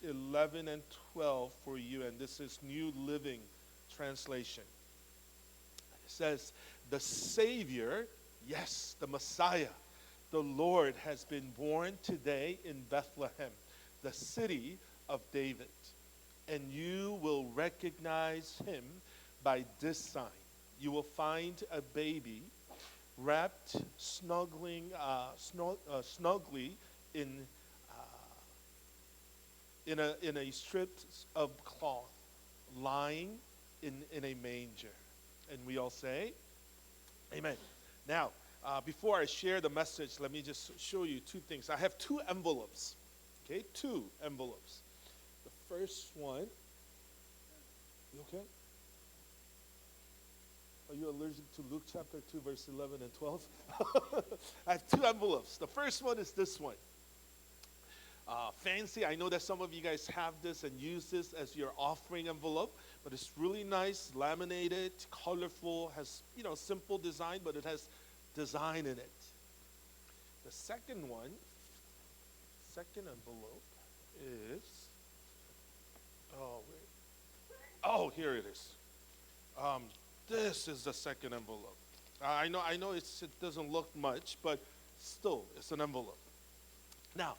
11 and 12 for you, and this is New Living Translation. It says, the Savior, yes, the Messiah, the Lord has been born today in Bethlehem, the city of David. And you will recognize him by this sign. You will find a baby wrapped snugly in a strip of cloth, lying in a manger. And we all say, Amen. Now, before I share the message, let me just show you two things. I have two envelopes. Okay, two envelopes. The first one, you okay? Are you allergic to Luke chapter 2, verse 11 and 12? I have two envelopes. The first one is this one. Fancy. I know that some of you guys have this and use this as your offering envelope, but it's really nice, laminated, colorful, has, simple design, but it has design in it. The second envelope is, here it is. This is the second envelope. I know it doesn't look much, but still, it's an envelope. Now,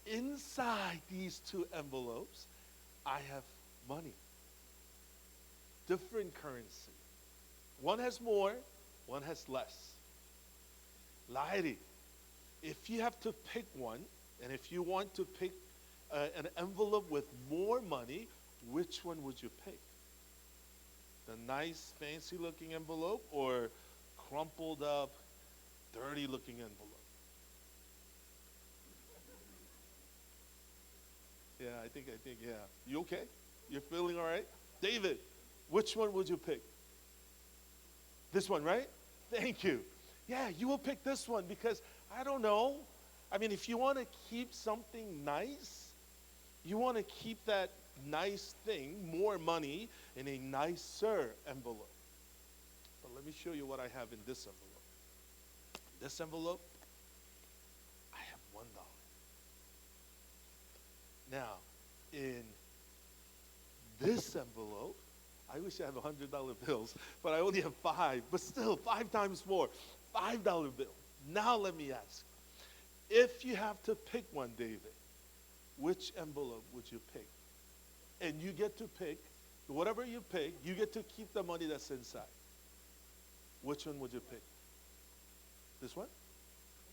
inside these two envelopes, I have money. Different currency. One has more, one has less. Laity, if you have to pick one, and if you want to pick an envelope with more money, which one would you pick? The nice, fancy-looking envelope or crumpled up, dirty-looking envelope? Yeah, I think, yeah. You okay? You're feeling all right? David, which one would you pick? This one, right? Thank you. Yeah, you will pick this one because, I don't know. I mean, if you want to keep something nice, you want to keep that nice thing, more money, in a nicer envelope. But let me show you what I have in this envelope. This envelope, I have $1. Now, in this envelope, I wish I had $100 bills, but I only have 5. But still, 5 times more. $5 bill. Now let me ask, if you have to pick one, David, which envelope would you pick? And you get to pick, whatever you pick, you get to keep the money that's inside. Which one would you pick? This one?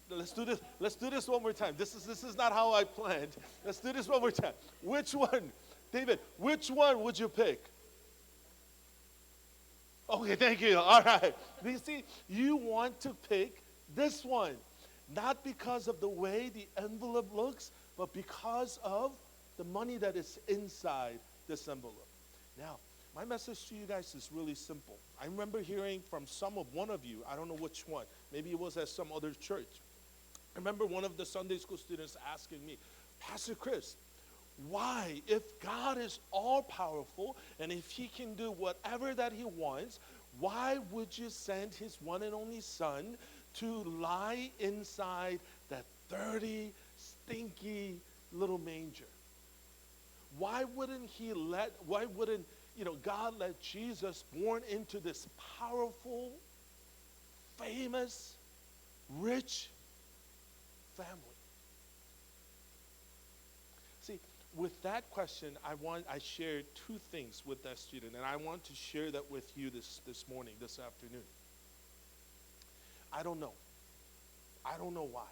Let's do this. Let's do this one more time. This is not how I planned. Let's do this one more time. Which one, David? Which one would you pick? Okay, thank you. All right. You see, you want to pick this one, not because of the way the envelope looks, but because of the money that is inside this envelope. Now, my message to you guys is really simple. I remember hearing from one of you, I don't know which one, maybe it was at some other church. I remember one of the Sunday school students asking me, Pastor Chris, why, if God is all-powerful and if he can do whatever that he wants, why would you send his one and only son to lie inside that dirty, stinky little manger? Why wouldn't God let Jesus born into this powerful, famous, rich family? See, with that question, I shared two things with that student, and I want to share that with you this morning, this afternoon. I don't know. I don't know why.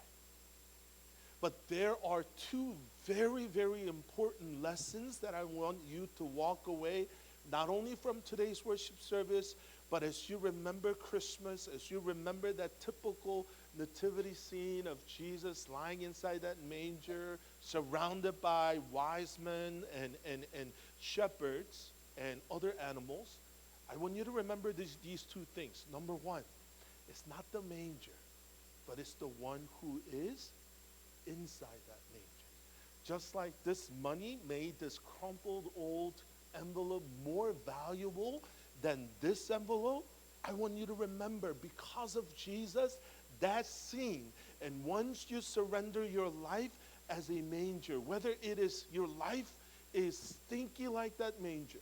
But there are two very, very important lessons that I want you to walk away, not only from today's worship service, but as you remember Christmas, as you remember that typical nativity scene of Jesus lying inside that manger, surrounded by wise men and shepherds and other animals, I want you to remember these two things. Number one, it's not the manger, but it's the one who is inside that manger. Just like this money made this crumpled old envelope more valuable than this envelope, I want you to remember, because of Jesus, that scene. And once you surrender your life as a manger, whether it is your life is thinking like that manger,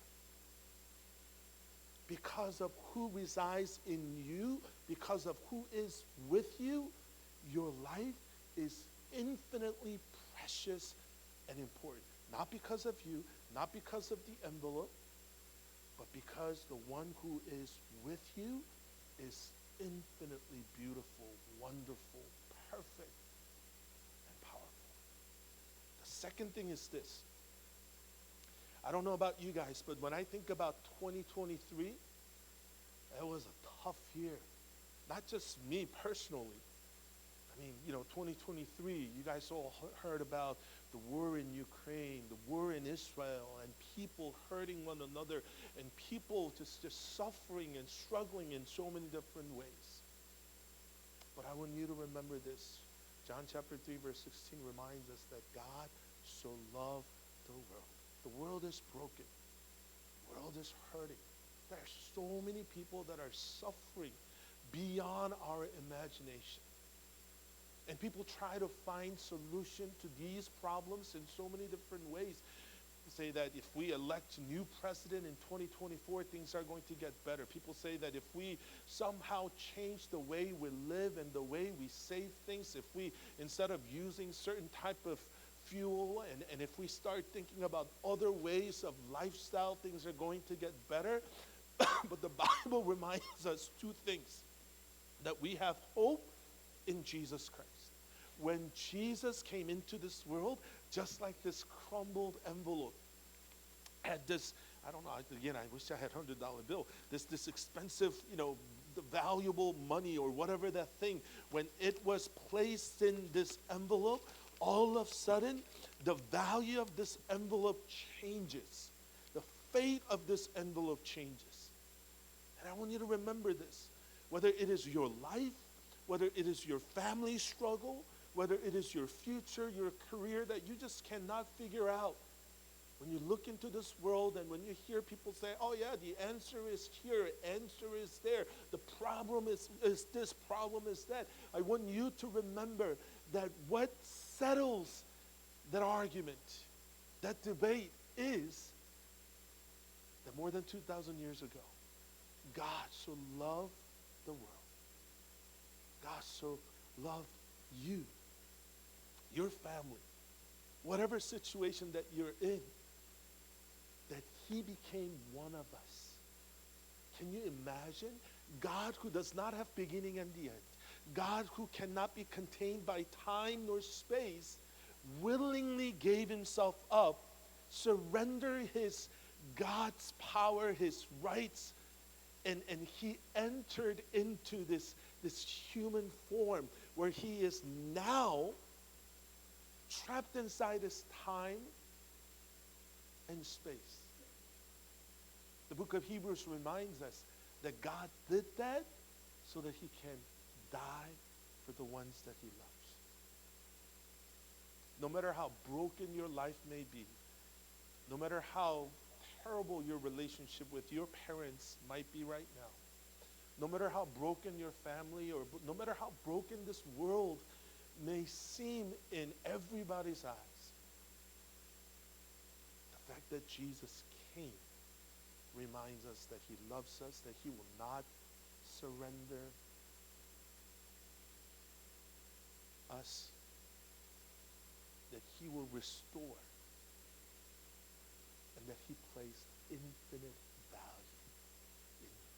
because of who resides in you, because of who is with you, your life is infinitely precious and important. Not because of you, not because of the envelope, but because the one who is with you is infinitely beautiful, wonderful, perfect, and powerful. The second thing is this. I don't know about you guys, but when I think about 2023, it was a tough year. Not just me personally. I mean, 2023, you guys all heard about the war in Ukraine, the war in Israel, and people hurting one another, and people just suffering and struggling in so many different ways. But I want you to remember this. John chapter 3, verse 16 reminds us that God so loved the world. The world is broken. The world is hurting. There are so many people that are suffering beyond our imagination. And people try to find solution to these problems in so many different ways. Say that if we elect a new president in 2024, things are going to get better. People say that if we somehow change the way we live and the way we save things, if we, instead of using certain type of fuel, and if we start thinking about other ways of lifestyle, things are going to get better. But the Bible reminds us two things: that we have hope in Jesus Christ. When Jesus came into this world, just like this crumbled envelope had this, I don't know, again, I wish I had $100 bill, this expensive, the valuable money or whatever that thing, when it was placed in this envelope, all of a sudden, the value of this envelope changes. The fate of this envelope changes. And I want you to remember this. Whether it is your life, whether it is your family struggle, whether it is your future, your career that you just cannot figure out. When you look into this world and when you hear people say, oh yeah, the answer is here, answer is there, the problem is this, problem is that, I want you to remember that what settles that argument, that debate, is that more than 2,000 years ago, God so loved the world. God so loved you, your family, whatever situation that you're in, that he became one of us. Can you imagine? God who does not have beginning and the end, God who cannot be contained by time nor space, willingly gave himself up, surrendered his God's power, his rights, and he entered into this human form where he is now trapped inside this time and space. The book of Hebrews reminds us that God did that so that he can die for the ones that he loves. No matter how broken your life may be, no matter how terrible your relationship with your parents might be right now, no matter how broken your family, or no matter how broken this world may seem in everybody's eyes, the fact that Jesus came reminds us that he loves us, that he will not surrender us, that he will restore, and that he placed infinite value in you.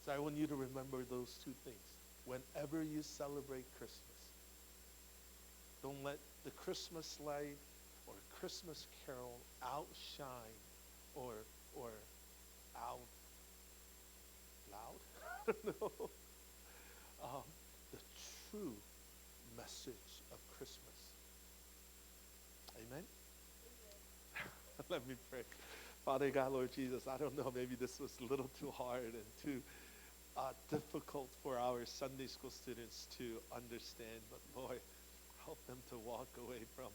So I want you to remember those two things. Whenever you celebrate Christmas, don't let the Christmas light or Christmas carol outshine or out loud, I don't know, the true message of Christmas. Amen? Let me pray. Father God, Lord Jesus, I don't know, maybe this was a little too hard and too difficult for our Sunday school students to understand, but Lord, help them to walk away from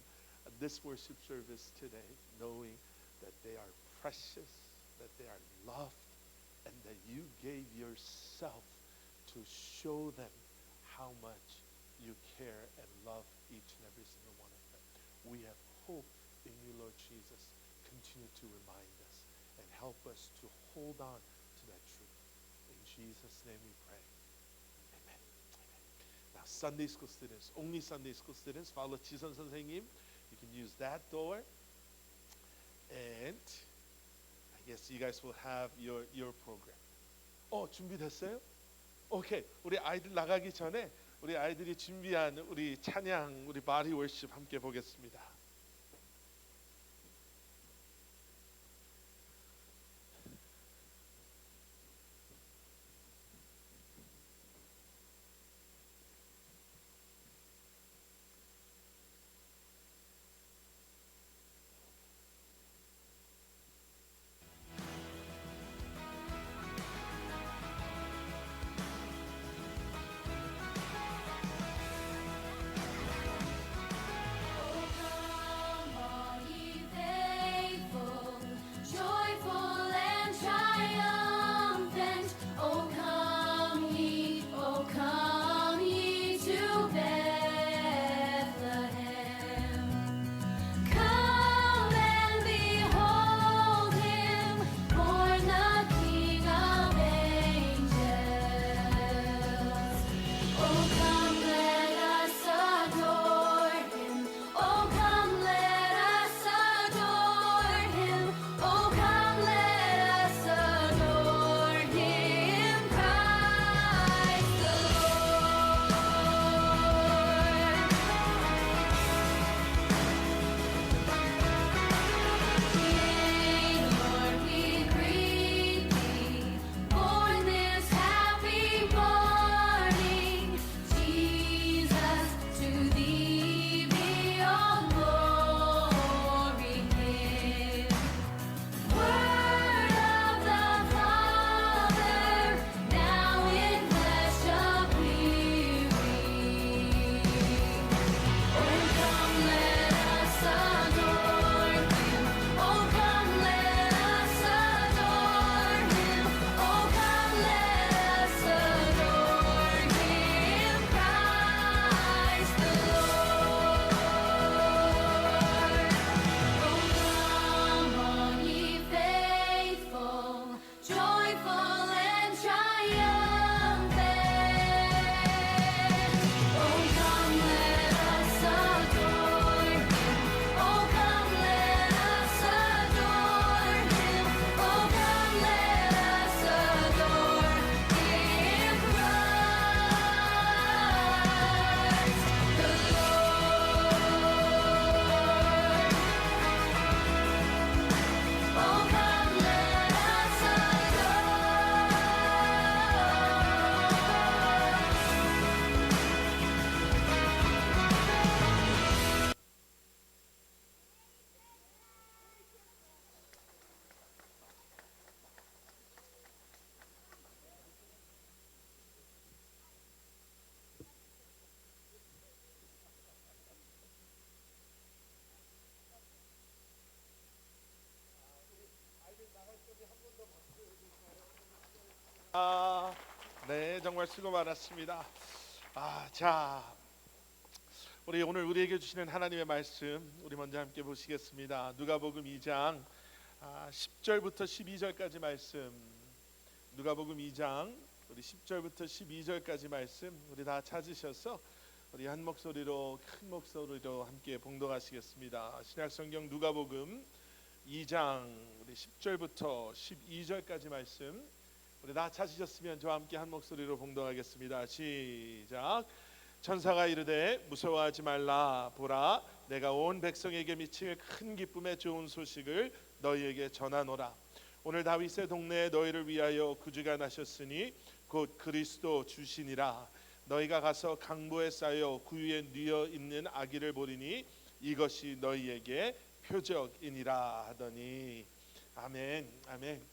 this worship service today knowing that they are precious, that they are loved, and that you gave yourself to show them how much you care and love each and every single one of them. We have hope in you, Lord Jesus. Continue to remind us and help us to hold on to that truth. In Jesus' name we pray. Amen. Amen. Now, Sunday school students, only Sunday school students, follow 지선 선생님. You can use that door. And I guess you guys will have your program. 준비됐어요? 오케이. 우리 아이들 나가기 전에 우리 아이들이 준비한 우리 찬양, 우리 바디 월십 함께 보겠습니다. 네, 정말 수고 많았습니다. 자, 우리 오늘 우리에게 주시는 하나님의 말씀 우리 먼저 함께 보시겠습니다. 누가복음 2장 10절부터 12절까지 말씀. 누가복음 2장 우리 10절부터 12절까지 말씀 우리 다 찾으셔서 우리 한 목소리로 큰 목소리로 함께 봉독하시겠습니다. 신약성경 누가복음 2장 우리 10절부터 12절까지 말씀 우리 다 찾으셨으면 저와 함께 한 목소리로 봉독하겠습니다. 시작. 천사가 이르되 무서워하지 말라. 보라, 내가 온 백성에게 미칠 큰 기쁨의 좋은 소식을 너희에게 전하노라. 오늘 다윗의 동네에 너희를 위하여 구주가 나셨으니 곧 그리스도 주시니라. 너희가 가서 강보에 쌓여 구유에 뉘어 있는 아기를 보리니 이것이 너희에게 표적이니라 하더니. 아멘. 아멘.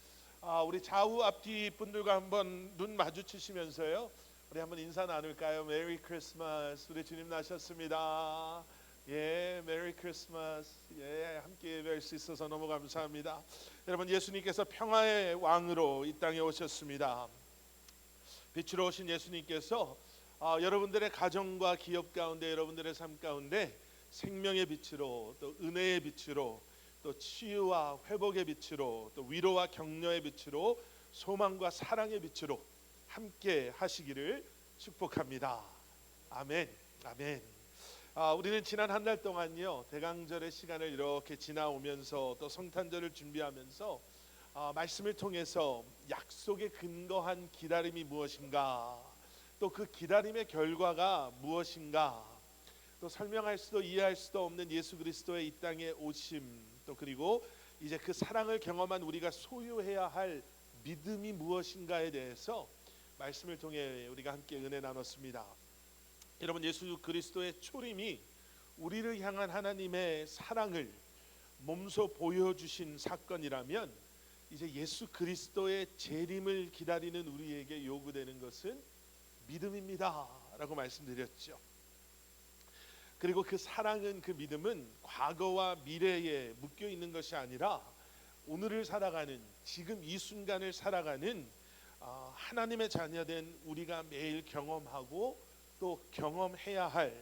우리 좌우 앞뒤 분들과 한번 눈 마주치시면서요, 우리 한번 인사 나눌까요? 메리 크리스마스. 우리 주님 나셨습니다. 예, 메리 크리스마스. 예, 함께 뵐 수 있어서 너무 감사합니다. 여러분, 예수님께서 평화의 왕으로 이 땅에 오셨습니다. 빛으로 오신 예수님께서 여러분들의 가정과 기업 가운데, 여러분들의 삶 가운데 생명의 빛으로, 또 은혜의 빛으로, 또 치유와 회복의 빛으로, 또 위로와 격려의 빛으로, 소망과 사랑의 빛으로 함께 하시기를 축복합니다. 아멘. 아멘. 우리는 지난 한 달 동안요, 대강절의 시간을 이렇게 지나오면서 또 성탄절을 준비하면서 말씀을 통해서 약속에 근거한 기다림이 무엇인가, 또 그 기다림의 결과가 무엇인가, 또 설명할 수도 이해할 수도 없는 예수 그리스도의 이 땅에 오심, 또 그리고 이제 그 사랑을 경험한 우리가 소유해야 할 믿음이 무엇인가에 대해서 말씀을 통해 우리가 함께 은혜 나눴습니다. 여러분, 예수 그리스도의 초림이 우리를 향한 하나님의 사랑을 몸소 보여주신 사건이라면, 이제 예수 그리스도의 재림을 기다리는 우리에게 요구되는 것은 믿음입니다 라고 말씀드렸죠. 그리고 그 사랑은, 그 믿음은 과거와 미래에 묶여 있는 것이 아니라 오늘을 살아가는, 지금 이 순간을 살아가는 하나님의 자녀된 우리가 매일 경험하고 또 경험해야 할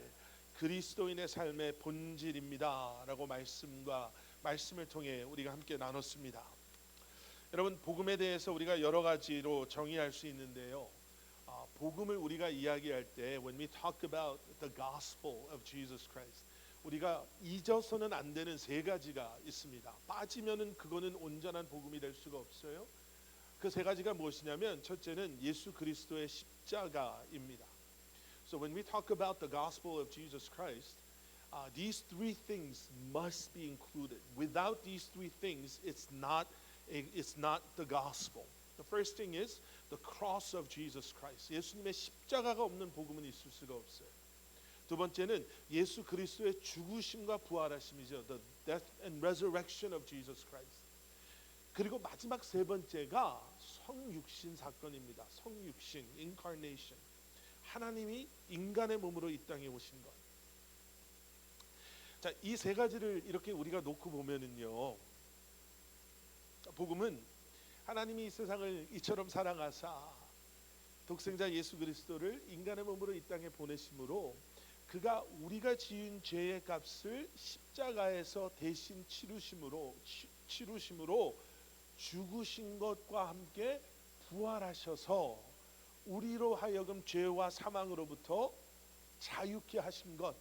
그리스도인의 삶의 본질입니다 라고 말씀을 통해 우리가 함께 나눴습니다. 여러분, 복음에 대해서 우리가 여러 가지로 정의할 수 있는데요, 복음을 우리가 이야기할 때 when we talk about the gospel of Jesus Christ, 우리가 잊어서는 안 되는 세 가지가 있습니다. 빠지면은 그거는 온전한 복음이 될 수가 없어요. 그 세 가지가 무엇이냐면, 첫째는 예수 그리스도의 십자가입니다. So when we talk about the gospel of Jesus Christ, these three things must be included. Without these three things, it's not the gospel. The first thing is the cross of Jesus Christ. 예수님의 십자가가 없는 복음은 있을 수가 없어요. 두 번째는 예수 그리스도의 죽으심과 부활하심이죠. The death and resurrection of Jesus Christ. 그리고 마지막 세 번째가 성육신 사건입니다. 성육신, incarnation. 하나님이 인간의 몸으로 이 땅에 오신 것. 자, 이 세 가지를 이렇게 우리가 놓고 보면은요, 복음은 하나님이 이 세상을 이처럼 사랑하사 독생자 예수 그리스도를 인간의 몸으로 이 땅에 보내심으로, 그가 우리가 지은 죄의 값을 십자가에서 대신 치루심으로 죽으신 것과 함께 부활하셔서 우리로 하여금 죄와 사망으로부터 자유케 하신 것,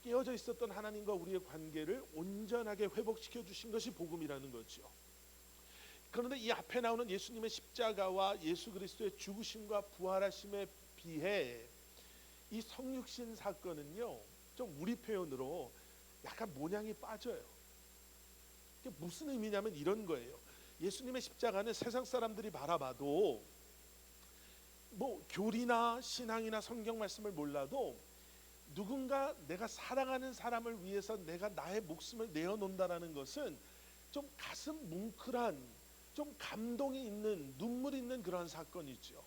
깨어져 있었던 하나님과 우리의 관계를 온전하게 회복시켜 주신 것이 복음이라는 거죠. 그런데 이 앞에 나오는 예수님의 십자가와 예수 그리스도의 죽으심과 부활하심에 비해 이 성육신 사건은요, 좀 우리 표현으로 약간 모양이 빠져요. 이게 무슨 의미냐면 이런 거예요. 예수님의 십자가는 세상 사람들이 바라봐도, 뭐 교리나 신앙이나 성경 말씀을 몰라도, 누군가 내가 사랑하는 사람을 위해서 내가 나의 목숨을 내어놓는다라는 것은 좀 가슴 뭉클한, 좀 감동이 있는, 눈물이 있는 그러한 사건이죠.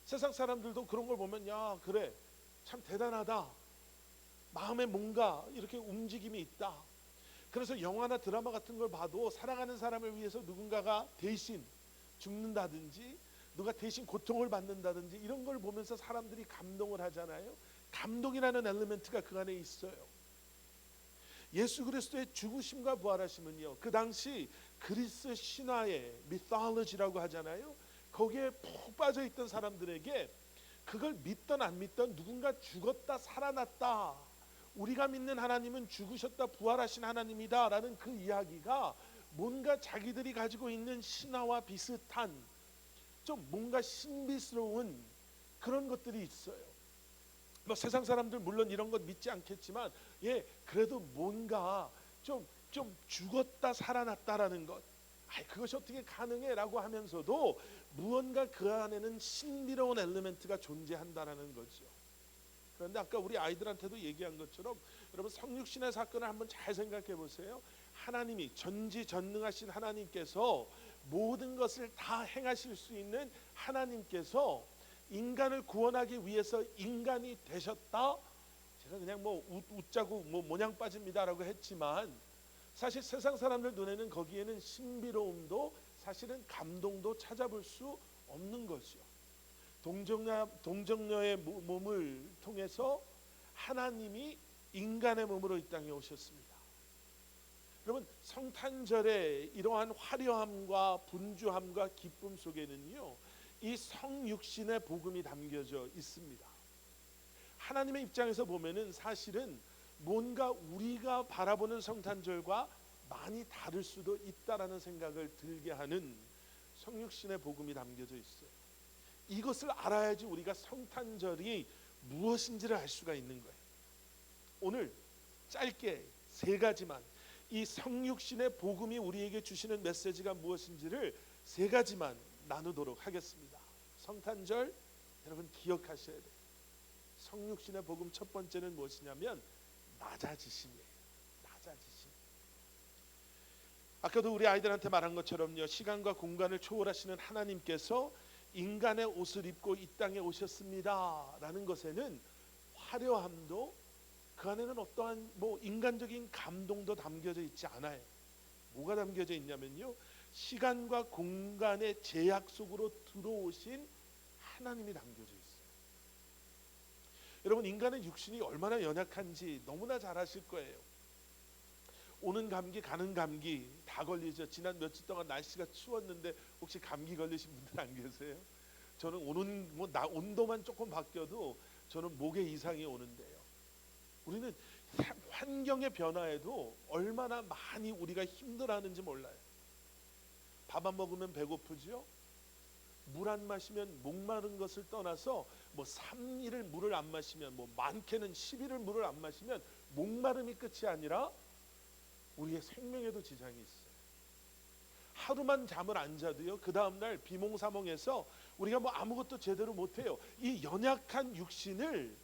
세상 사람들도 그런 걸 보면, 야, 그래, 참 대단하다, 마음에 뭔가 이렇게 움직임이 있다. 그래서 영화나 드라마 같은 걸 봐도 사랑하는 사람을 위해서 누군가가 대신 죽는다든지, 누가 대신 고통을 받는다든지, 이런 걸 보면서 사람들이 감동을 하잖아요. 감동이라는 엘리멘트가 그 안에 있어요. 예수 그리스도의 죽으심과 부활하심은요, 그 당시 그리스 신화의 미톨로지라고 하잖아요. 거기에 푹 빠져 있던 사람들에게, 그걸 믿던 안 믿던, 누군가 죽었다 살아났다, 우리가 믿는 하나님은 죽으셨다 부활하신 하나님이다 라는 그 이야기가 뭔가 자기들이 가지고 있는 신화와 비슷한, 좀 뭔가 신비스러운 그런 것들이 있어요. 뭐 세상 사람들 물론 이런 것 믿지 않겠지만, 그래도 뭔가 좀 죽었다 살아났다라는 것, 그것이 어떻게 가능해라고 하면서도 무언가 그 안에는 신비로운 엘리멘트가 존재한다라는 거죠. 그런데 아까 우리 아이들한테도 얘기한 것처럼, 여러분, 성육신의 사건을 한번 잘 생각해 보세요. 하나님이, 전지전능하신 하나님께서, 모든 것을 다 행하실 수 있는 하나님께서 인간을 구원하기 위해서 인간이 되셨다. 제가 그냥 뭐 웃자고 뭐 모냥 빠집니다라고 했지만, 사실 세상 사람들 눈에는 거기에는 신비로움도 사실은 감동도 찾아볼 수 없는 거죠. 동정녀의 몸을 통해서 하나님이 인간의 몸으로 이 땅에 오셨습니다. 여러분, 성탄절의 이러한 화려함과 분주함과 기쁨 속에는요, 이 성육신의 복음이 담겨져 있습니다. 하나님의 입장에서 보면은 사실은 뭔가 우리가 바라보는 성탄절과 많이 다를 수도 있다라는 생각을 들게 하는 성육신의 복음이 담겨져 있어요. 이것을 알아야지 우리가 성탄절이 무엇인지를 알 수가 있는 거예요. 오늘 짧게 세 가지만, 이 성육신의 복음이 우리에게 주시는 메시지가 무엇인지를 세 가지만 나누도록 하겠습니다. 성탄절 여러분 기억하셔야 돼요. 성육신의 복음 첫 번째는 무엇이냐면 낮아지심이에요. 낮아지심. 아까도 우리 아이들한테 말한 것처럼요, 시간과 공간을 초월하시는 하나님께서 인간의 옷을 입고 이 땅에 오셨습니다 라는 것에는 화려함도, 그 안에는 어떠한 인간적인 감동도 담겨져 있지 않아요. 뭐가 담겨져 있냐면요, 시간과 공간의 제약 속으로 들어오신 하나님이 담겨져 있어요. 여러분, 인간의 육신이 얼마나 연약한지 너무나 잘 아실 거예요. 오는 감기 가는 감기 다 걸리죠. 지난 며칠 동안 날씨가 추웠는데 혹시 감기 걸리신 분들 안 계세요? 저는 온도만 조금 바뀌어도 저는 목에 이상이 오는데요. 우리는 환경의 변화에도 얼마나 많이 우리가 힘들어하는지 몰라요. 밥 안 먹으면 배고프죠. 물 안 마시면 목마른 것을 떠나서 3일을 물을 안 마시면, 많게는 10일을 물을 안 마시면 목마름이 끝이 아니라 우리의 생명에도 지장이 있어요. 하루만 잠을 안 자도요, 그 다음날 비몽사몽해서 우리가 아무것도 제대로 못해요. 이 연약한 육신을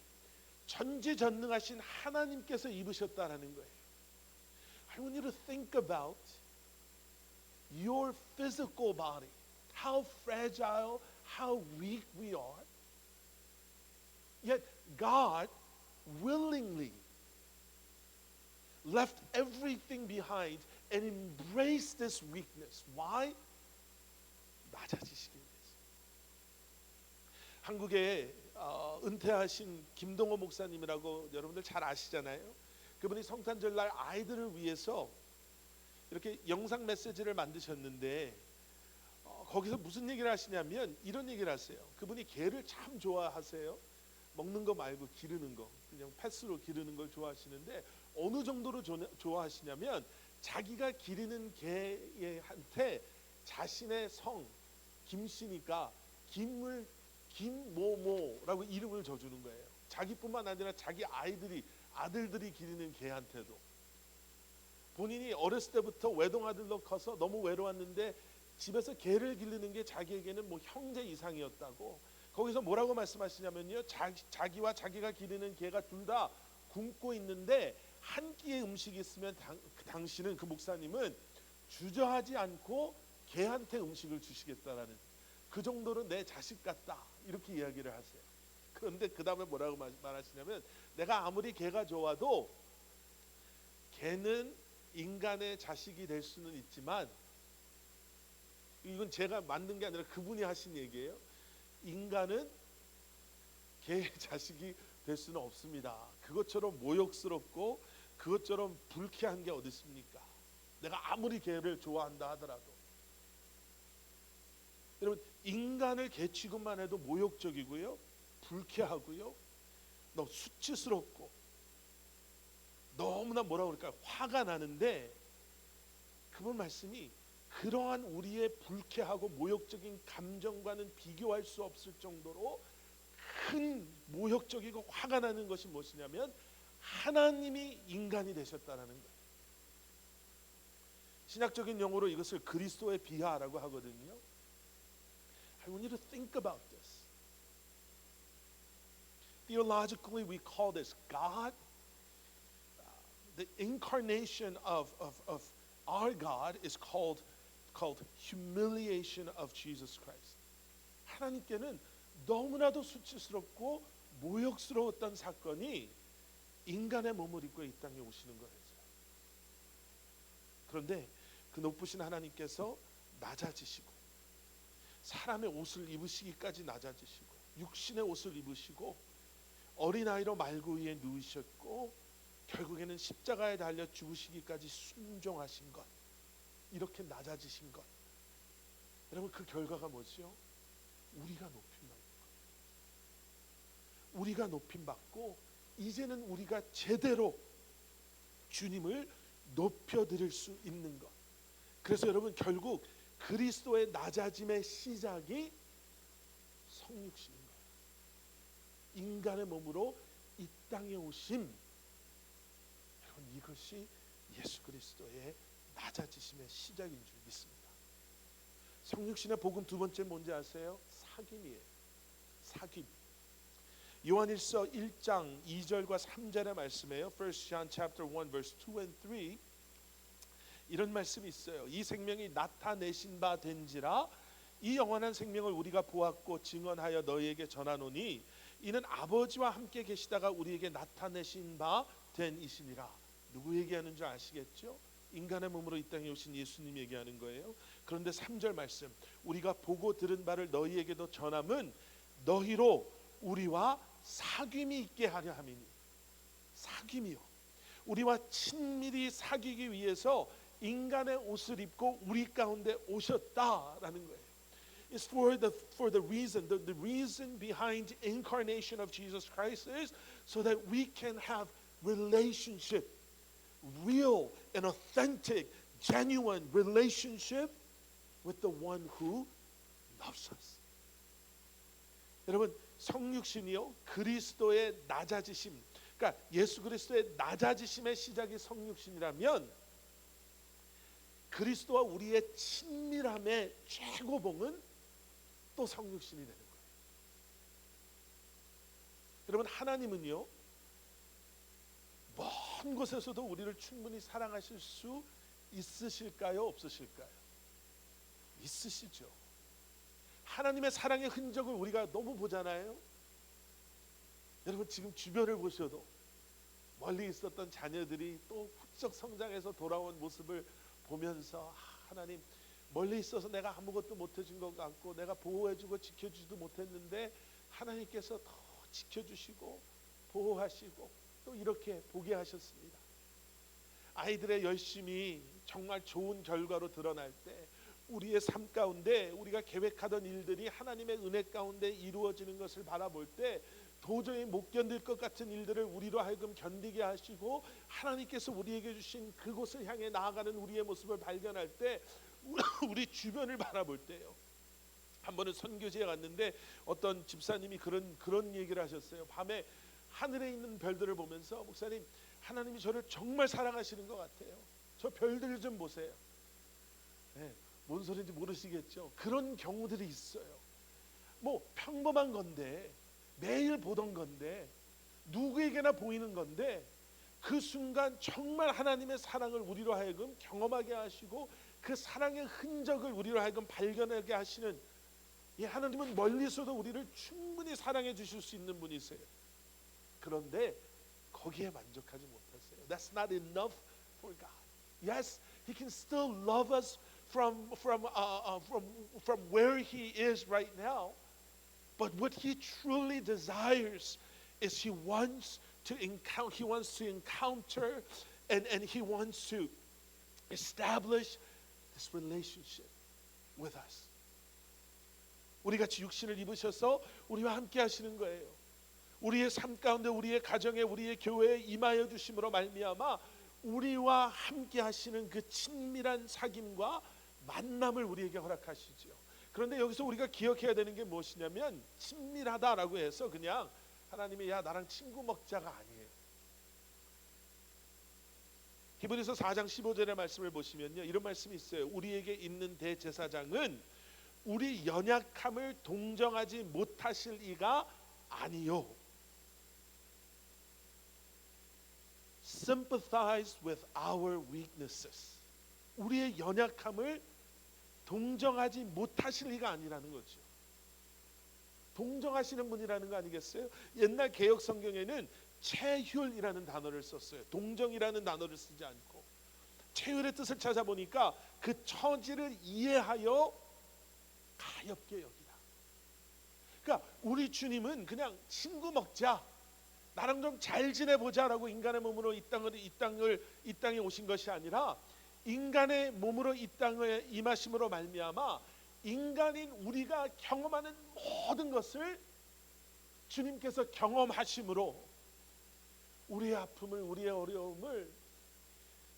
전지전능하신 하나님께서 입으셨다라는 거예요. I want you to think about your physical body, how fragile, how weak we are. Yet God willingly left everything behind and embraced this weakness. Why? 낮아지시기 위해서. 한국에 은퇴하신 김동호 목사님이라고 여러분들 잘 아시잖아요. 그분이 성탄절날 아이들을 위해서 이렇게 영상 메시지를 만드셨는데 거기서 무슨 얘기를 하시냐면 이런 얘기를 하세요. 그분이 개를 참 좋아하세요. 먹는 거 말고 기르는 거, 그냥 펫으로 기르는 걸 좋아하시는데 어느 정도로 좋아하시냐면 자기가 기르는 개한테 자신의 성 김씨니까 김모모라고 이름을 져주는 거예요. 자기뿐만 아니라 자기 아들들이 기르는 개한테도. 본인이 어렸을 때부터 외동아들로 커서 너무 외로웠는데 집에서 개를 기르는 게 자기에게는 형제 이상이었다고. 거기서 뭐라고 말씀하시냐면요, 자기와 자기가 기르는 개가 둘 다 굶고 있는데 한 끼의 음식이 있으면 당신은, 그 목사님은 주저하지 않고 개한테 음식을 주시겠다라는, 그 정도로 내 자식 같다 이렇게 이야기를 하세요. 그런데 그 다음에 뭐라고 말하시냐면, 내가 아무리 개가 좋아도 개는 인간의 자식이 될 수는 있지만, 이건 제가 만든 게 아니라 그분이 하신 얘기예요. 인간은 개의 자식이 될 수는 없습니다. 그것처럼 모욕스럽고 그것처럼 불쾌한 게 어디 있습니까? 내가 아무리 개를 좋아한다 하더라도. 여러분, 인간을 개 취급만 해도 모욕적이고요, 불쾌하고요, 너무 수치스럽고 너무나 뭐라 그럴까요? 화가 나는데, 그분 말씀이 그러한 우리의 불쾌하고 모욕적인 감정과는 비교할 수 없을 정도로 큰 모욕적이고 화가 나는 것이 무엇이냐면 하나님이 인간이 되셨다는 거예요. 신학적인 용어로 이것을 그리스도의 비하라고 하거든요. I want you to think about this. Theologically, we call this God. The incarnation of our God is called humiliation of Jesus Christ. 하나님께는 너무나도 수치스럽고 모욕스러웠던 사건이 인간의 몸을 입고 이 땅에 오시는 거였어요. 그런데 그 높으신 하나님께서 낮아지시고 사람의 옷을 입으시기까지 낮아지시고 육신의 옷을 입으시고 어린아이로 말구 위에 누우셨고 결국에는 십자가에 달려 죽으시기까지 순종하신 것, 이렇게 낮아지신 것, 여러분 그 결과가 뭐죠? 우리가 높임받는 것. 우리가 높임받고 이제는 우리가 제대로 주님을 높여드릴 수 있는 것. 그래서 여러분 결국 그리스도의 낮아짐의 시작이 성육신인 거예요. 인간의 몸으로 이 땅에 오심, 여러분 이것이 예수 그리스도의 낮아지심의 시작인 줄 믿습니다. 성육신의 복음 두 번째 뭔지 아세요? 사귐이에요. 사귐. 요한일서 1장 2절과 3절의 말씀이에요. 1 John chapter 1 verse 2 and 3 이런 말씀이 있어요. 이 생명이 나타내신 바 된지라 이 영원한 생명을 우리가 보았고 증언하여 너희에게 전하노니 이는 아버지와 함께 계시다가 우리에게 나타내신 바 된 이시니라. 누구 얘기하는 줄 아시겠죠? 인간의 몸으로 이 땅에 오신 예수님 얘기하는 거예요. 그런데 3절 말씀, 우리가 보고 들은 바를 너희에게도 전함은 너희로 우리와 사귐이 있게 하려 함이니. 사귐이요, 우리와 친밀히 사귀기 위해서 인간의 옷을 입고 우리 가운데 오셨다라는 거예요. It's for the reason behind the incarnation of Jesus Christ is so that we can have relationship, real and authentic, genuine relationship with the one who loves us. 여러분 성육신이요, 그리스도의 낮아지심, 그러니까 예수 그리스도의 낮아지심의 시작이 성육신이라면 그리스도와 우리의 친밀함의 최고봉은 또 성육신이 되는 거예요. 여러분 하나님은요 먼 곳에서도 우리를 충분히 사랑하실 수 있으실까요? 없으실까요? 있으시죠. 하나님의 사랑의 흔적을 우리가 너무 보잖아요. 여러분 지금 주변을 보셔도 멀리 있었던 자녀들이 또 훌쩍 성장해서 돌아온 모습을 보면서 하나님 멀리 있어서 내가 아무것도 못해준 것 같고 내가 보호해주고 지켜주지도 못했는데 하나님께서 더 지켜주시고 보호하시고 또 이렇게 보게 하셨습니다. 아이들의 열심이 정말 좋은 결과로 드러날 때 우리의 삶 가운데 우리가 계획하던 일들이 하나님의 은혜 가운데 이루어지는 것을 바라볼 때 도저히 못 견딜 것 같은 일들을 우리로 하여금 견디게 하시고 하나님께서 우리에게 주신 그곳을 향해 나아가는 우리의 모습을 발견할 때 우리 주변을 바라볼 때요. 한 번은 선교지에 갔는데 어떤 집사님이 그런 얘기를 하셨어요. 밤에 하늘에 있는 별들을 보면서 목사님, 하나님이 저를 정말 사랑하시는 것 같아요. 저 별들 좀 보세요. 네, 뭔 소리인지 모르시겠죠. 그런 경우들이 있어요. 뭐 평범한 건데 매일 보던 건데 누구에게나 보이는 건데 그 순간 정말 하나님의 사랑을 우리로 하여금 경험하게 하시고 그 사랑의 흔적을 우리로 하여금 발견하게 하시는 이 하나님은 멀리서도 우리를 충분히 사랑해 주실 수 있는 분이세요. 그런데 거기에 만족하지 못하세요. That's not enough for God. Yes, He can still love us from where He is right now. But what He truly desires is He wants to encounter and He wants to establish this relationship with us. 우리 같이 육신을 입으셔서 우리와 함께 하시는 거예요. 우리의 삶 가운데 우리의 가정에 우리의 교회에 임하여 주심으로 말미암아 우리와 함께 하시는 그 친밀한 사귐과 만남을 우리에게 허락하시죠. 그런데 여기서 우리가 기억해야 되는 게 무엇이냐면 친밀하다라고 해서 그냥 하나님이 야 나랑 친구 먹자가 아니에요. 히브리서 4장 15절의 말씀을 보시면요, 이런 말씀이 있어요. 우리에게 있는 대제사장은 우리 연약함을 동정하지 못하실 이가 아니요, sympathize with our weaknesses. 우리의 연약함을 동정하지 못하실 리가 아니라는 거죠. 동정하시는 분이라는 거 아니겠어요? 옛날 개역 성경에는 체휼이라는 단어를 썼어요. 동정이라는 단어를 쓰지 않고 체휼의 뜻을 찾아보니까 그 처지를 이해하여 가엾게 여기다. 그러니까 우리 주님은 그냥 친구 먹자, 나랑 좀 잘 지내보자라고 인간의 몸으로 이 땅에 오신 것이 아니라 인간의 몸으로 이 땅에 임하심으로 말미암아 인간인 우리가 경험하는 모든 것을 주님께서 경험하심으로 우리의 아픔을, 우리의 어려움을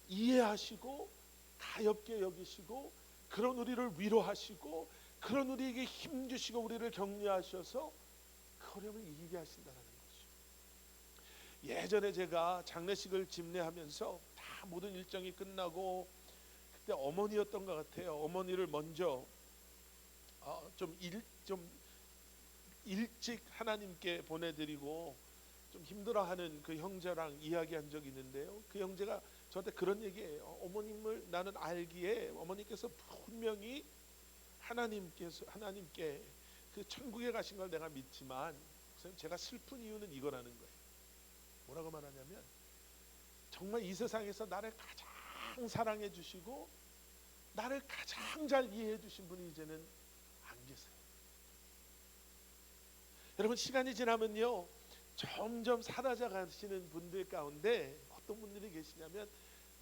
이해하시고 가엾게 여기시고 그런 우리를 위로하시고 그런 우리에게 힘 주시고 우리를 격려하셔서 그 어려움을 이기게 하신다는 것이죠. 예전에 제가 장례식을 집례하면서 다 모든 일정이 끝나고 그때 어머니였던 것 같아요. 어머니를 먼저 좀 일찍 하나님께 보내드리고 좀 힘들어하는 그 형제랑 이야기한 적이 있는데요. 그 형제가 저한테 그런 얘기예요. 어머님을 나는 알기에 어머니께서 분명히 하나님께 그 천국에 가신 걸 내가 믿지만 선생님 제가 슬픈 이유는 이거라는 거예요. 뭐라고 말하냐면 정말 이 세상에서 나를 가장 사랑해 주시고 나를 가장 잘 이해해 주신 분이 이제는 안 계세요. 여러분 시간이 지나면요 점점 사라져 가시는 분들 가운데 어떤 분들이 계시냐면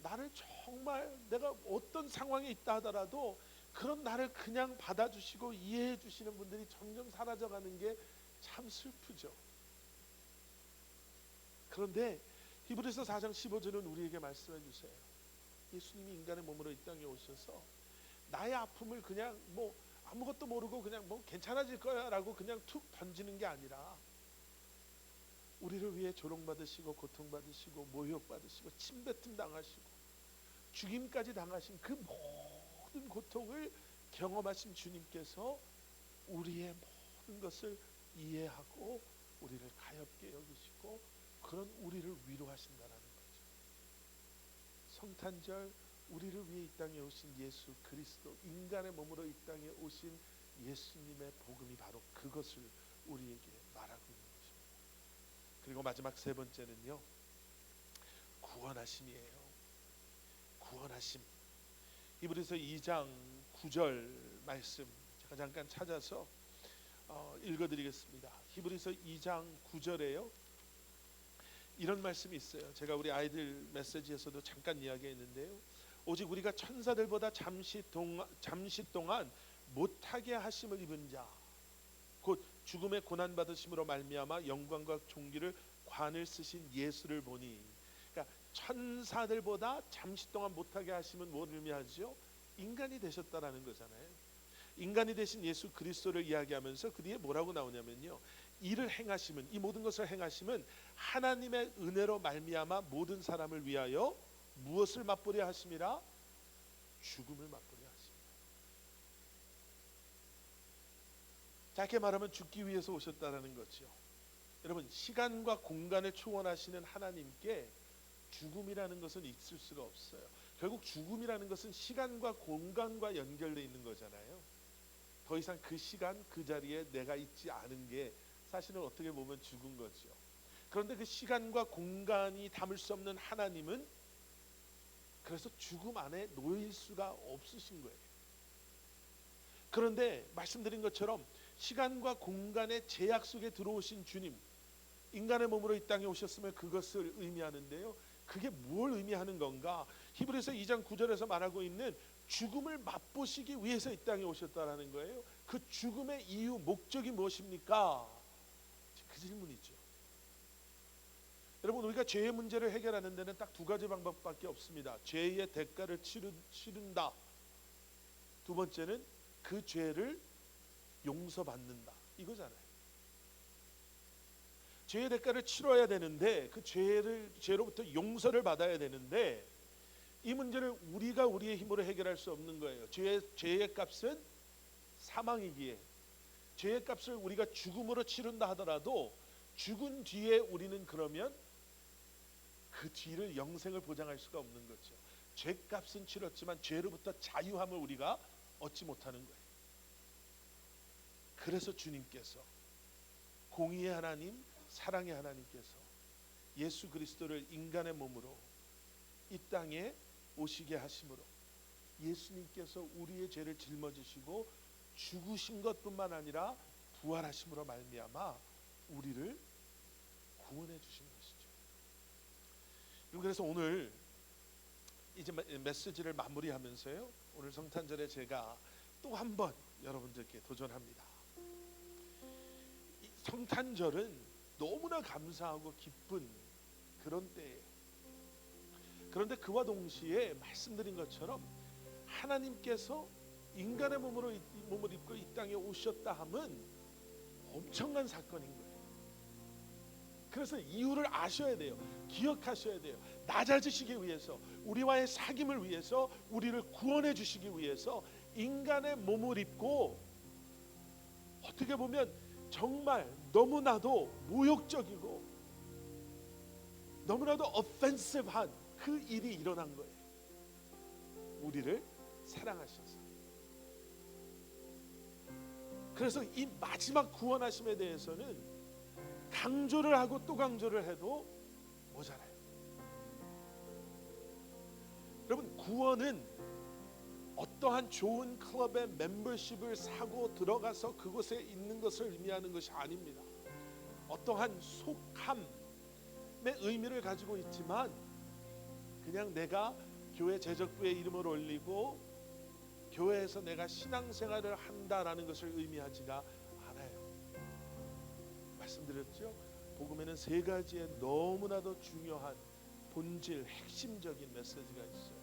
나를 정말 내가 어떤 상황에 있다 하더라도 그런 나를 그냥 받아주시고 이해해 주시는 분들이 점점 사라져가는 게 참 슬프죠. 그런데 히브리서 4장 15절은 우리에게 말씀해 주세요. 예수님이 인간의 몸으로 이 땅에 오셔서 나의 아픔을 그냥 뭐 아무것도 모르고 그냥 뭐 괜찮아질 거야 라고 그냥 툭 던지는 게 아니라 우리를 위해 조롱받으시고 고통받으시고 모욕받으시고 침뱉음 당하시고 죽임까지 당하신 그 모든 고통을 경험하신 주님께서 우리의 모든 것을 이해하고 우리를 가엾게 여기시고 그런 우리를 위로하신다라는 거죠. 성탄절 우리를 위해 이 땅에 오신 예수 그리스도 인간의 몸으로 이 땅에 오신 예수님의 복음이 바로 그것을 우리에게 말하고 있는 것입니다. 그리고 마지막 세 번째는요 구원하심이에요. 구원하심. 히브리서 2장 9절 말씀 제가 잠깐 찾아서 읽어드리겠습니다. 히브리서 2장 9절에요 이런 말씀이 있어요. 제가 우리 아이들 메시지에서도 잠깐 이야기했는데요. 오직 우리가 천사들보다 잠시 동안 못하게 하심을 입은 자 곧 죽음의 고난 받으심으로 말미암아 영광과 존귀를 관을 쓰신 예수를 보니 그러니까 천사들보다 잠시 동안 못하게 하심은 뭘 의미하죠? 인간이 되셨다라는 거잖아요. 인간이 되신 예수 그리스도를 이야기하면서 그 뒤에 뭐라고 나오냐면요. 이를 행하심은 이 모든 것을 행하심은 하나님의 은혜로 말미암아 모든 사람을 위하여 무엇을 맛보려 하심이라? 죽음을 맛보려 하심이라. 짧게 말하면 죽기 위해서 오셨다라는 거죠. 여러분 시간과 공간을 초월하시는 하나님께 죽음이라는 것은 있을 수가 없어요. 결국 죽음이라는 것은 시간과 공간과 연결되어 있는 거잖아요. 더 이상 그 시간 그 자리에 내가 있지 않은 게 사실은 어떻게 보면 죽은 거죠. 그런데 그 시간과 공간이 담을 수 없는 하나님은 그래서 죽음 안에 놓일 수가 없으신 거예요. 그런데 말씀드린 것처럼 시간과 공간의 제약 속에 들어오신 주님 인간의 몸으로 이 땅에 오셨으면 그것을 의미하는데요. 그게 뭘 의미하는 건가? 히브리서 2장 9절에서 말하고 있는 죽음을 맛보시기 위해서 이 땅에 오셨다라는 거예요. 그 죽음의 이유, 목적이 무엇입니까? 그 질문이죠. 여러분 우리가 죄의 문제를 해결하는 데는 딱 두 가지 방법밖에 없습니다. 죄의 대가를 치른다. 두 번째는 그 죄를 용서받는다. 이거잖아요. 죄의 대가를 치러야 되는데 그 죄로부터 용서를 받아야 되는데 이 문제를 우리가 우리의 힘으로 해결할 수 없는 거예요. 죄의 값은 사망이기에 죄의 값을 우리가 죽음으로 치른다 하더라도 죽은 뒤에 우리는 그러면 그 뒤를 영생을 보장할 수가 없는 거죠. 죄값은 치렀지만 죄로부터 자유함을 우리가 얻지 못하는 거예요. 그래서 주님께서 공의의 하나님, 사랑의 하나님께서 예수 그리스도를 인간의 몸으로 이 땅에 오시게 하심으로 예수님께서 우리의 죄를 짊어지시고 죽으신 것뿐만 아니라 부활하심으로 말미암아 우리를 구원해 주신 것이죠. 그래서 오늘 이제 메시지를 마무리하면서요, 오늘 성탄절에 제가 또 한 번 여러분들께 도전합니다. 이 성탄절은 너무나 감사하고 기쁜 그런 때예요. 그런데 그와 동시에 말씀드린 것처럼 하나님께서 인간의 몸을 입고 이 땅에 오셨다 함은 엄청난 사건인 거예요. 그래서 이유를 아셔야 돼요. 기억하셔야 돼요. 낮아지시기 위해서, 우리와의 사귐을 위해서, 우리를 구원해 주시기 위해서 인간의 몸을 입고, 어떻게 보면 정말 너무나도 모욕적이고 너무나도 offensive한 그 일이 일어난 거예요. 우리를 사랑하셔서. 그래서 이 마지막 구원하심에 대해서는 강조를 하고 또 강조를 해도 모자라요. 여러분, 구원은 어떠한 좋은 클럽의 멤버십을 사고 들어가서 그곳에 있는 것을 의미하는 것이 아닙니다. 어떠한 속함의 의미를 가지고 있지만 그냥 내가 교회 제적부에 이름을 올리고 교회에서 내가 신앙생활을 한다라는 것을 의미하지가 않아요. 말씀드렸죠? 복음에는 세 가지의 너무나도 중요한 본질, 핵심적인 메시지가 있어요.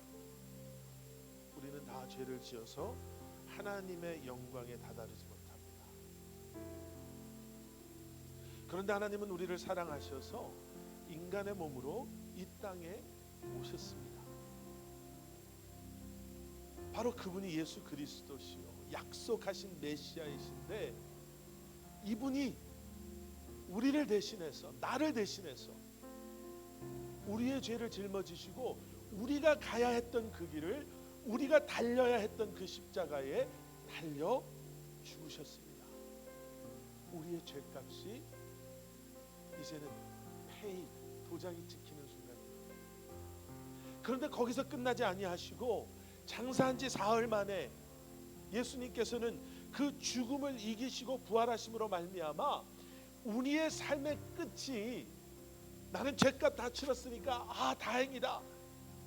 우리는 다 죄를 지어서 하나님의 영광에 다다르지 못합니다. 그런데 하나님은 우리를 사랑하셔서 인간의 몸으로 이 땅에 오셨습니다. 바로 그분이 예수 그리스도시요, 약속하신 메시아이신데, 이분이 우리를 대신해서, 나를 대신해서 우리의 죄를 짊어지시고 우리가 가야 했던 그 길을, 우리가 달려야 했던 그 십자가에 달려 죽으셨습니다. 우리의 죄값이 이제는 페이, 도장이 찍히는 순간입니다. 그런데 거기서 끝나지 아니하시고 장사한 지 사흘 만에 예수님께서는 그 죽음을 이기시고 부활하심으로 말미암아 우리의 삶의 끝이, 나는 죄값 다 치렀으니까 다행이다,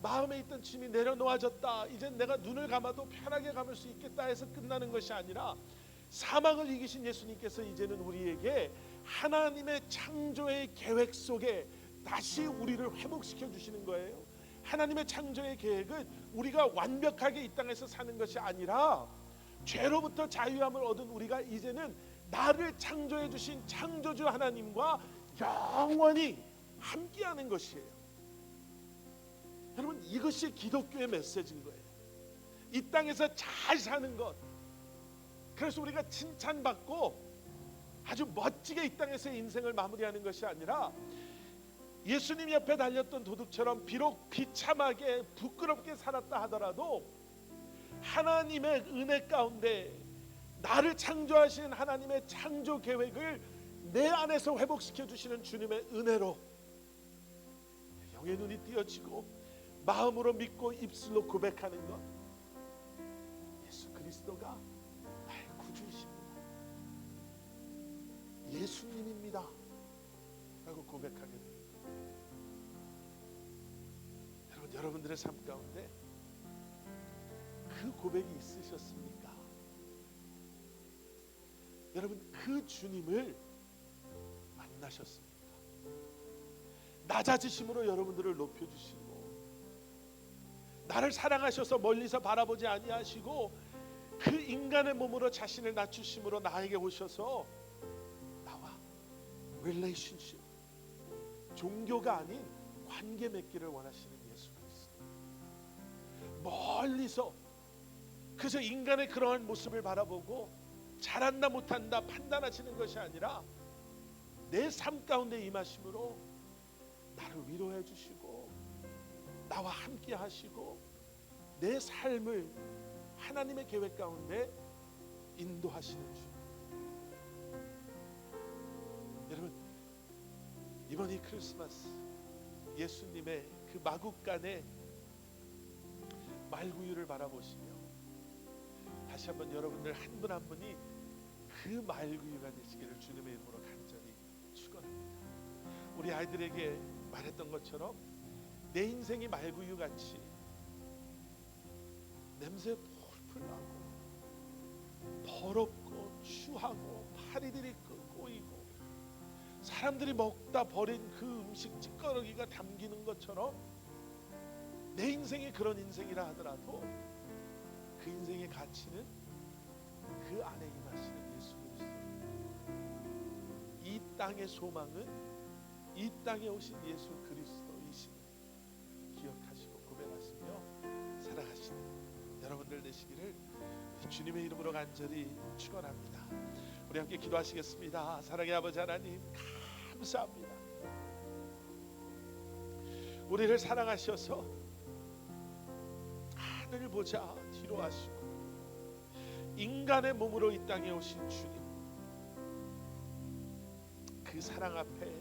마음에 있던 짐이 내려놓아졌다, 이젠 내가 눈을 감아도 편하게 감을 수 있겠다 해서 끝나는 것이 아니라, 사망을 이기신 예수님께서 이제는 우리에게 하나님의 창조의 계획 속에 다시 우리를 회복시켜 주시는 거예요. 하나님의 창조의 계획은 우리가 완벽하게 이 땅에서 사는 것이 아니라 죄로부터 자유함을 얻은 우리가 이제는 나를 창조해 주신 창조주 하나님과 영원히 함께하는 것이에요. 여러분, 이것이 기독교의 메시지인 거예요. 이 땅에서 잘 사는 것, 그래서 우리가 칭찬받고 아주 멋지게 이 땅에서의 인생을 마무리하는 것이 아니라, 예수님 옆에 달렸던 도둑처럼 비록 비참하게 부끄럽게 살았다 하더라도 하나님의 은혜 가운데 나를 창조하신 하나님의 창조 계획을 내 안에서 회복시켜 주시는 주님의 은혜로 영의 눈이 띄어지고 마음으로 믿고 입술로 고백하는 것, 예수 그리스도가 나의 구주이십니다, 예수님입니다 라고 고백하게 됩니다. 여러분들의 삶 가운데 그 고백이 있으셨습니까? 여러분, 그 주님을 만나셨습니까? 낮아지심으로 여러분들을 높여주시고, 나를 사랑하셔서 멀리서 바라보지 아니하시고 그 인간의 몸으로 자신을 낮추심으로 나에게 오셔서 나와 릴레이션십, 종교가 아닌 관계 맺기를 원하시는 예수 그리스도. 멀리서 그저 인간의 그러한 모습을 바라보고 잘한다 못한다 판단하시는 것이 아니라 내 삶 가운데 임하심으로 나를 위로해 주시고 나와 함께 하시고 내 삶을 하나님의 계획 가운데 인도하시는 주. 여러분, 이번 이 크리스마스 예수님의 그 마국간의 말구유를 바라보시며 다시 한번 여러분들 한 분 한 분이 그 말구유가 되시기를 주님의 이름으로 간절히 축원합니다. 우리 아이들에게 말했던 것처럼 내 인생이 말구유같이 냄새 풀풀 나고 더럽고 추하고 파리들이 꼬이고 사람들이 먹다 버린 그 음식 찌꺼러기가 담기는 것처럼 내 인생이 그런 인생이라 하더라도 그 인생의 가치는 그 안에 임하시는 예수 그리스도, 이 땅의 소망은 이 땅에 오신 예수 그리스도이심을 기억하시고 고백하시며 살아가시는 여러분들 되시기를 주님의 이름으로 간절히 축원합니다. 우리 함께 기도하시겠습니다. 사랑의 아버지 하나님, 감사합니다. 우리를 사랑하셔서 하늘 보자 뒤로 하시고 인간의 몸으로 이 땅에 오신 주님, 그 사랑 앞에,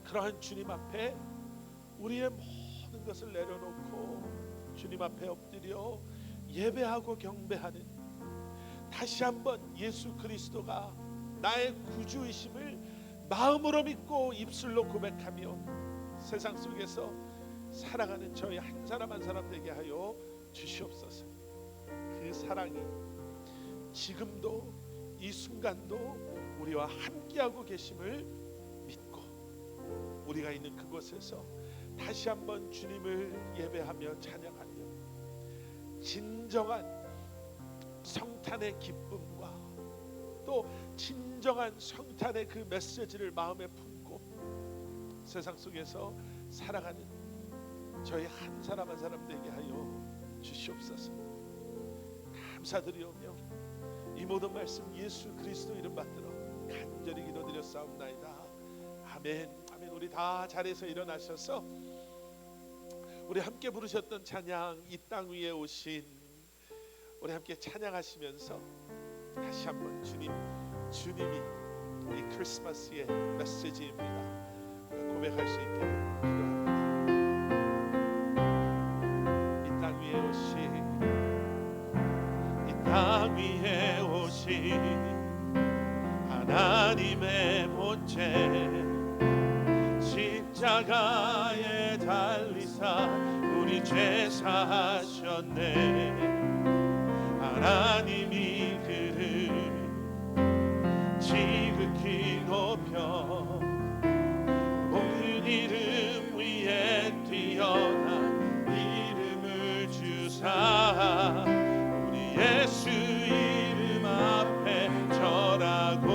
그러한 주님 앞에 우리의 모든 것을 내려놓고 주님 앞에 엎드려 예배하고 경배하는, 다시 한번 예수 그리스도가 나의 구주이심을 마음으로 믿고 입술로 고백하며 세상 속에서 살아가는 저희 한 사람 한 사람 되게 하여 주시옵소서. 그 사랑이 지금도 이 순간도 우리와 함께하고 계심을 믿고 우리가 있는 그곳에서 다시 한번 주님을 예배하며 찬양하며 진정한 성탄의 기쁨과 또 진정한 성탄의 그 메시지를 마음에 품고 세상 속에서 살아가는 저희 한 사람 한 사람 되게 하여 주시옵소서. 감사드리오며 이 모든 말씀 예수 그리스도 이름 받들어 간절히 기도드렸사옵나이다. 아멘. 아멘. 우리 다 자리에서 일어나셔서 우리 함께 부르셨던 찬양, 이 땅 위에 오신, 우리 함께 찬양하시면서 다시 한번 주님이 이 크리스마스의 메시지입니다. 고백할 수 있게 기도합니다. 이 땅 위에 오신, 이 땅 위에 오신 하나님의 본체, 십자가에 달리사 우리 죄 사하셨네. 하나님이 그를 지극히 높여 모든 이름 위에 뛰어난 이름을 주사 우리 예수 이름 앞에 절하고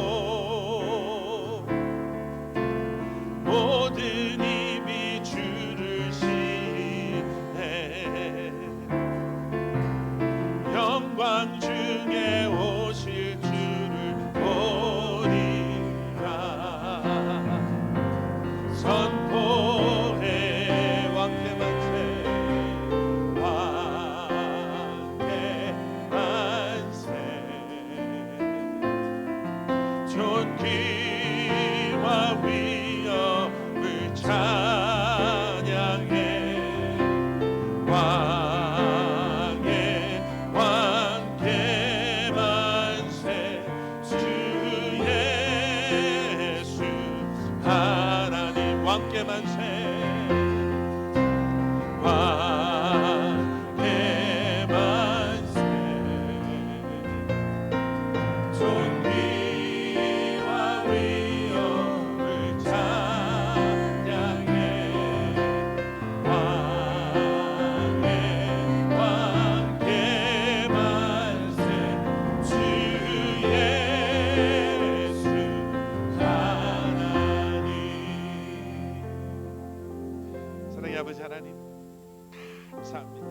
모든 입이 주를 시인해. 영광 중에 오실 주를 보리라. 선포해 왕께 만세, 왕께 만세. 존귀와 위엄을 찬양해. 왕의 왕께 만세. 주 예수 하나님 왕께 만세. 왕께 만세. 존귀와 위엄을 찬양해. 왕의 왕께 만세. 주 예수 하나님. 사랑의 아버지 하나님, 감사합니다.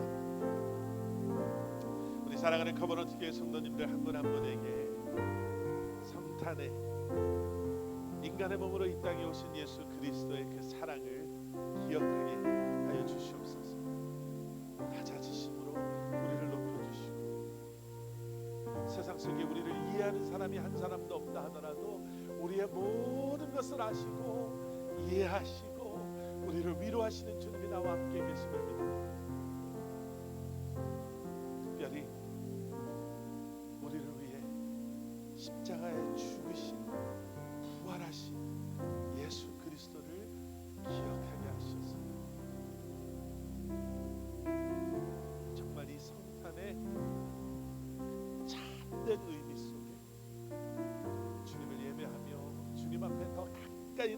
우리 사랑하는 커버넌트 교회 성도님들 한 분 한 분에게 성탄의 인간의 몸으로 이 땅에 오신 예수 그리스도의 그 사랑을 기억하게 하여 주시옵소서. 다자지심으로 우리를 높여주시고 세상 속에 우리를 이해하는 사람이 한 사람도 없다 하더라도 우리의 모든 것을 아시고 이해하시고 우리를 위로하시는 주님이 나와 함께 계심을 믿습니다. 특별히 우리를 위해 십자가에 죽으신 부활하신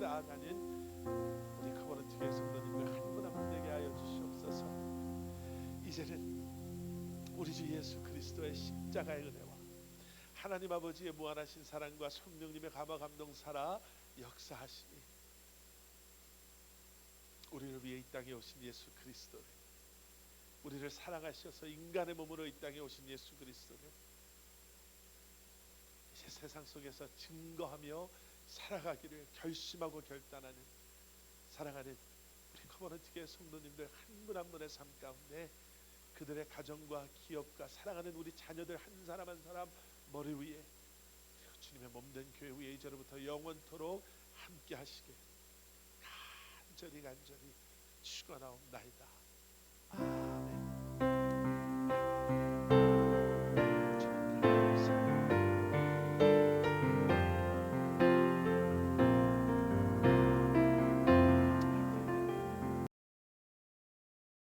나아가는 우리 커버넌트 교회 성도님들 한 분 한 분 되게 하여 주시옵소서. 이제는 우리 주 예수 그리스도의 십자가의 은혜와 하나님 아버지의 무한하신 사랑과 성령님의 감화 감동 살아 역사하시니 우리를 위해 이 땅에 오신 예수 그리스도를, 우리를 사랑하셔서 인간의 몸으로 이 땅에 오신 예수 그리스도를 이제 세상 속에서 증거하며 살아가기를 결심하고 결단하는 사랑하는 우리 커버넌트 교회 성도님들 한 분 한 분의 삶 가운데 그들의 가정과 기업과 사랑하는 우리 자녀들 한 사람 한 사람 머리 위에 주님의 몸된 교회 위에 이제로부터 영원토록 함께 하시게 간절히 축원하옵나이다. 아멘.